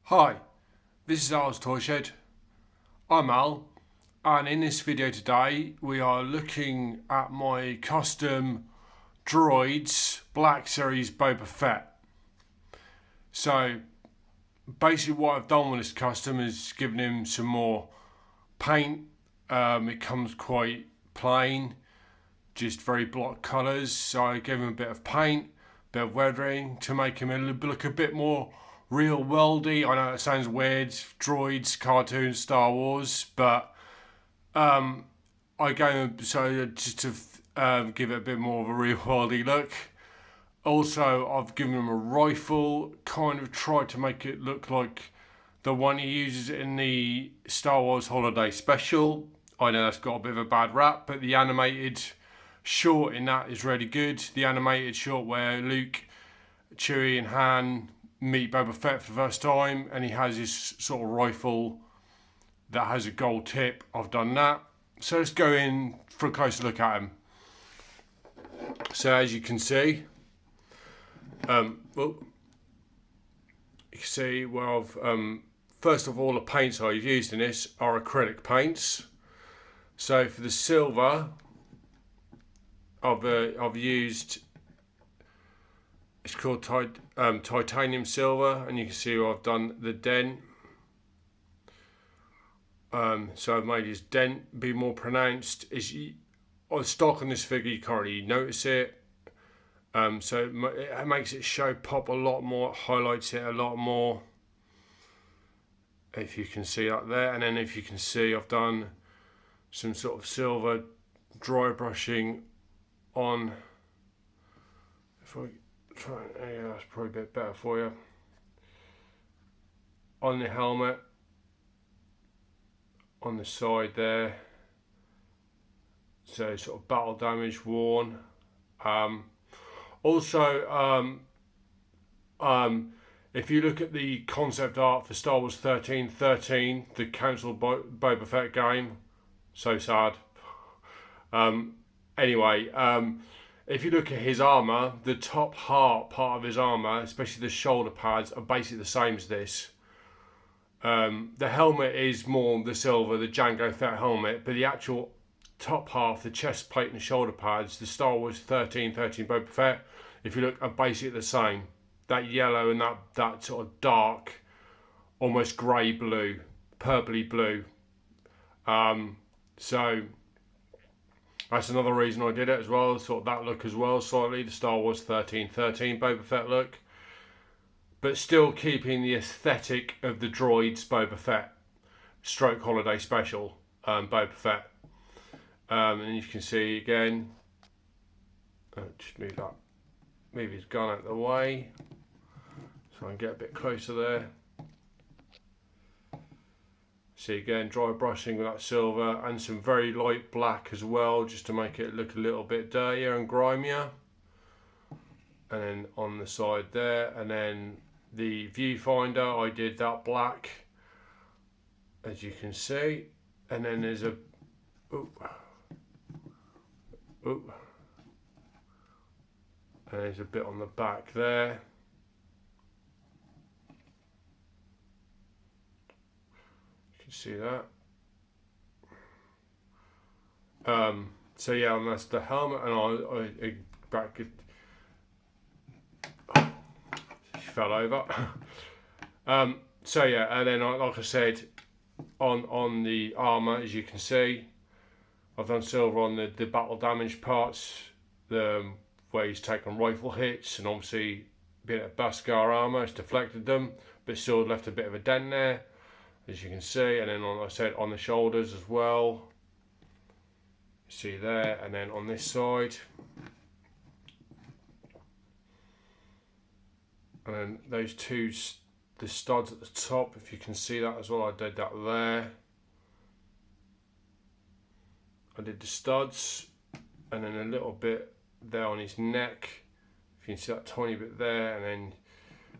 Hi, this is Al's Toy Shed. I'm Al, and in this video today we are looking at my custom droids Black Series Boba Fett. So basically what I've done with this custom is given him some more paint. It comes quite plain, just very block colours, so I gave him a bit of paint, a bit of weathering to make him look a bit more real worldy. I know it sounds weird, droids, cartoons, Star Wars, but I gave him so just to give it a bit more of a real worldy look. Also, I've given him a rifle, kind of tried to make it look like the one he uses in the Star Wars Holiday Special. I know that's got a bit of a bad rap, but the animated short in that is really good. The animated short where Luke, Chewie and Han meet Boba Fett for the first time, and he has his sort of rifle that has a gold tip. I've done that. So let's go in for a closer look at him. So as you can see, you can see where I've first of all the paints I've used in this are acrylic paints. So for the silver, I've used, it's called titanium silver, and you can see where I've done the dent. So I've made his dent be more pronounced. On stock on this figure, you can't really notice it. So it makes it show pop a lot more, it highlights it a lot more. If you can see that there, and then if you can see, I've done some sort of silver dry brushing on. If I try, yeah, that's probably a bit better for you. On the helmet, on the side there, so sort of battle damage worn. Also, if you look at the concept art for Star Wars 1313, the cancelled Boba Fett game, so sad. Anyway, if you look at his armour, the top part of his armour, especially the shoulder pads, are basically the same as this. The helmet is more the silver, the Jango Fett helmet, but the actual top half, the chest plate and the shoulder pads, the Star Wars 1313 Boba Fett, if you look, are basically the same. That yellow and that sort of dark, almost grey blue, purpley blue. So that's another reason I did it as well, sort of that look as well, slightly, the Star Wars 1313 Boba Fett look. But still keeping the aesthetic of the droids Boba Fett, stroke holiday special Boba Fett. And you can see again, just move his gun out of the way so I can get a bit closer there. See again, dry brushing with that silver and some very light black as well, just to make it look a little bit dirtier and grimier. And then on the side there, and then the viewfinder, I did that black, as you can see. And then there's a and there's a bit on the back there. You can see that. So yeah, and that's the helmet, and I back it. She fell over. So yeah, and then like I said, on the armour, as you can see, I've done silver on the battle damage parts, where he's taken rifle hits, and obviously being a Beskar armour, it's deflected them, but still left a bit of a dent there, as you can see. And then like I said, on the shoulders as well, see there, and then on this side, and then those two, the studs at the top, if you can see that as well, I did that there. I did the studs, and then a little bit there on his neck, if you can see that tiny bit there. And then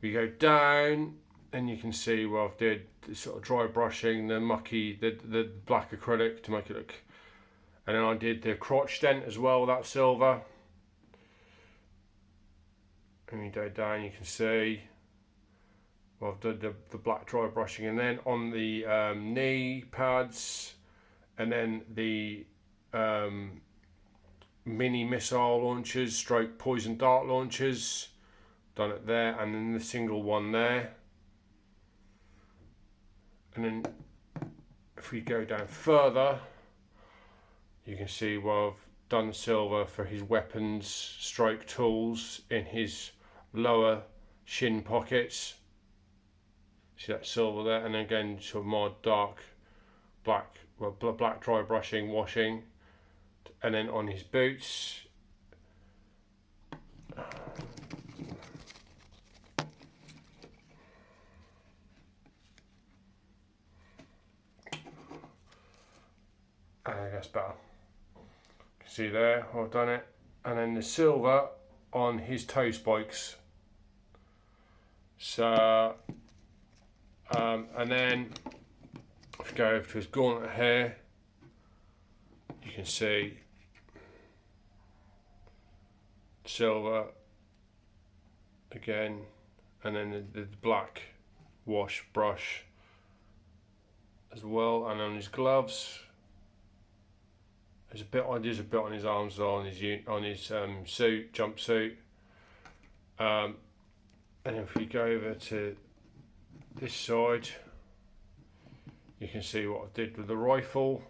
we go down, and you can see where I've did the sort of dry brushing, the mucky, the black acrylic to make it look. And then I did the crotch dent as well, that silver. And you go down, you can see Well, I've done the black dry brushing, and then on the knee pads, and then the mini missile launchers, stroke poison dart launchers, done it there, and then the single one there. And then if we go down further, you can see where I've done silver for his weapons, stroke tools in his lower shin pockets. See that silver there, and again sort of more dark black, well, black dry brushing, washing, and then on his boots. I think that's better. You can see there, I've done it, and then the silver on his toe spikes. So, and then if you go over to his gauntlet here, you can see silver again, and then the black wash brush as well, and on his gloves there's a bit on his arms as well, on his suit, jumpsuit. And if we go over to this side, you can see what I did with the rifle.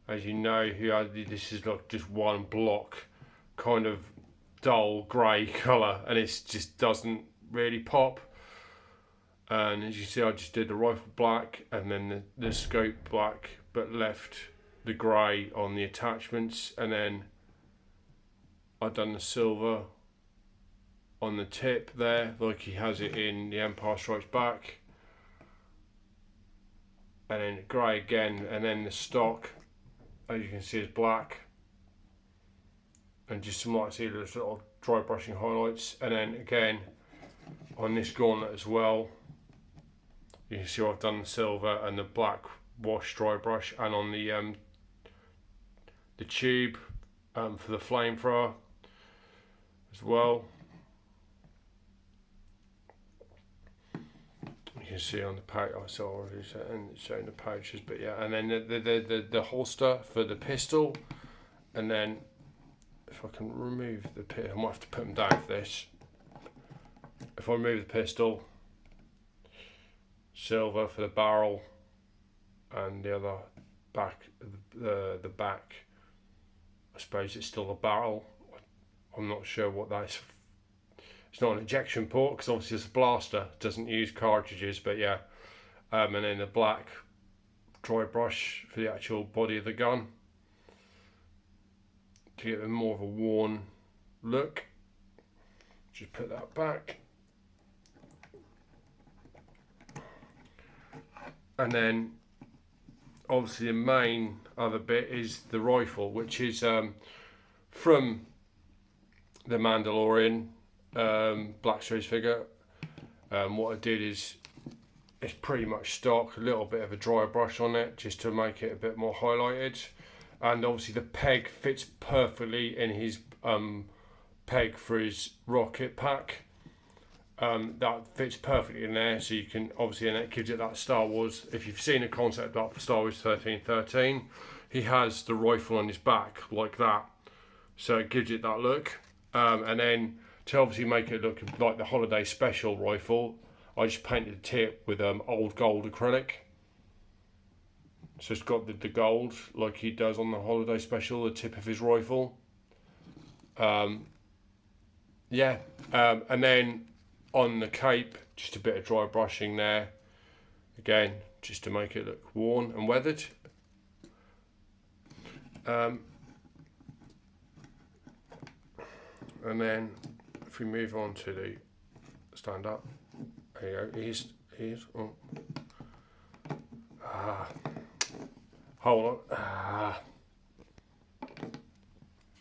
As you know, this is like just one block, kind of dull grey colour, and it just doesn't really pop. And as you see, I just did the rifle black and then the scope black, but left the grey on the attachments, and then I've done the silver on the tip there, like he has it in The Empire Strikes Back, and then grey again, and then the stock, as you can see, is black, and just some light see those little dry brushing highlights. And then again on this gauntlet as well, you can see I've done the silver and the black wash dry brush, and on the tube for the flamethrower as well. You can see on the pouch, I saw already showing the pouches, but yeah, and then the holster for the pistol, and then if I can remove the pistol, I might have to put them down for this. If I remove the pistol, silver for the barrel, and the other back, the back, I suppose it's still a barrel. I'm not sure what that is. It's not an ejection port because obviously it's a blaster, it doesn't use cartridges, but yeah. And then the black dry brush for the actual body of the gun to get a more of a worn look. Just put that back. And then obviously the main other bit is the rifle, which is from the Mandalorian Black Series figure. What I did is it's pretty much stock, a little bit of a dry brush on it just to make it a bit more highlighted, and obviously the peg fits perfectly in his peg for his rocket pack. That fits perfectly in there, so you can obviously, and it gives it that Star Wars. If you've seen a concept art for Star Wars 1313, he has the rifle on his back like that, so it gives it that look. And then to obviously make it look like the holiday special rifle, I just painted the tip with old gold acrylic, so it's got the gold like he does on the holiday special, the tip of his rifle. And then on the cape, just a bit of dry brushing there, again just to make it look worn and weathered. And then if we move on to the stand up, there you go, hold on,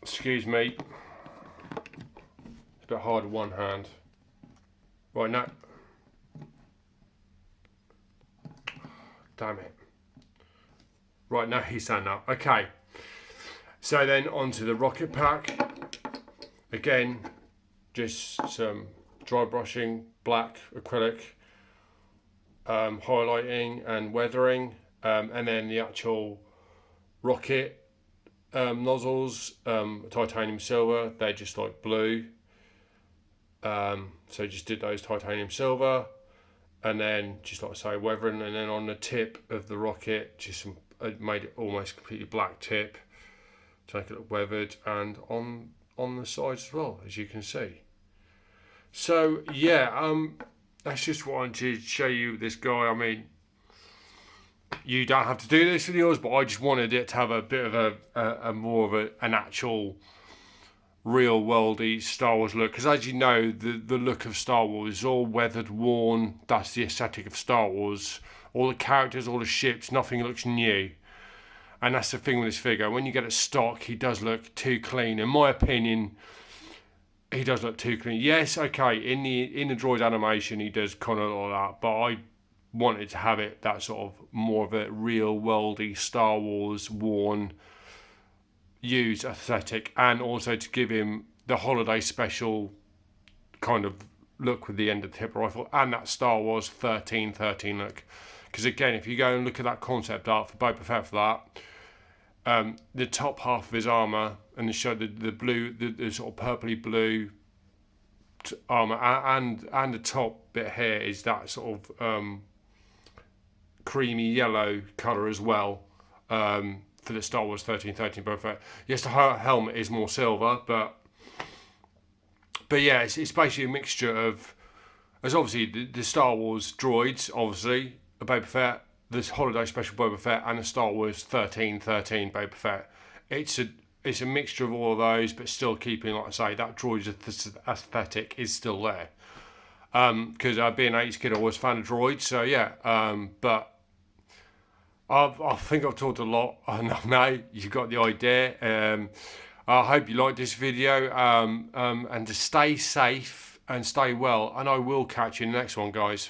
excuse me, it's a bit hard with one hand. Right, now, damn it. Right, now he's done that. Okay, so then onto the rocket pack. Again, just some dry brushing, black acrylic, highlighting and weathering, and then the actual rocket nozzles, titanium silver, they're just like blue. So just did those titanium silver, and then just like I say, weathering, and then on the tip of the rocket, just made it almost completely black tip to make it look weathered, and on the sides as well, as you can see. So yeah, that's just what I wanted to show you this guy. I mean, you don't have to do this with yours, but I just wanted it to have a bit of a more of an actual real worldy Star Wars look, because as you know, the look of Star Wars is all weathered, worn. That's the aesthetic of Star Wars. All the characters, all the ships, nothing looks new. And that's the thing with this figure. When you get it stock, he does look too clean. In my opinion, he does look too clean. Yes, okay, in the droid animation, he does kind of like that, but I wanted to have it that sort of more of a real worldy Star Wars worn, used aesthetic, and also to give him the holiday special kind of look with the end of the hip rifle and that Star Wars 1313 look. Because again, if you go and look at that concept art for Boba Fett for that, the top half of his armour and the blue, the sort of purpley blue armour, and the top bit here is that sort of creamy yellow colour as well, for the Star Wars 1313 Boba Fett. Yes, the helmet is more silver, but yeah, it's basically a mixture of, there's obviously the Star Wars droids, obviously, a Boba Fett, this holiday special Boba Fett, and the Star Wars 1313 Boba Fett. It's a mixture of all of those, but still keeping, like I say, that droid aesthetic is still there. Because being an 80s kid, I was a fan of droids, so yeah. But I think I've talked a lot. Now you've got the idea. I hope you liked this video, and to stay safe and stay well, and I will catch you in the next one, guys.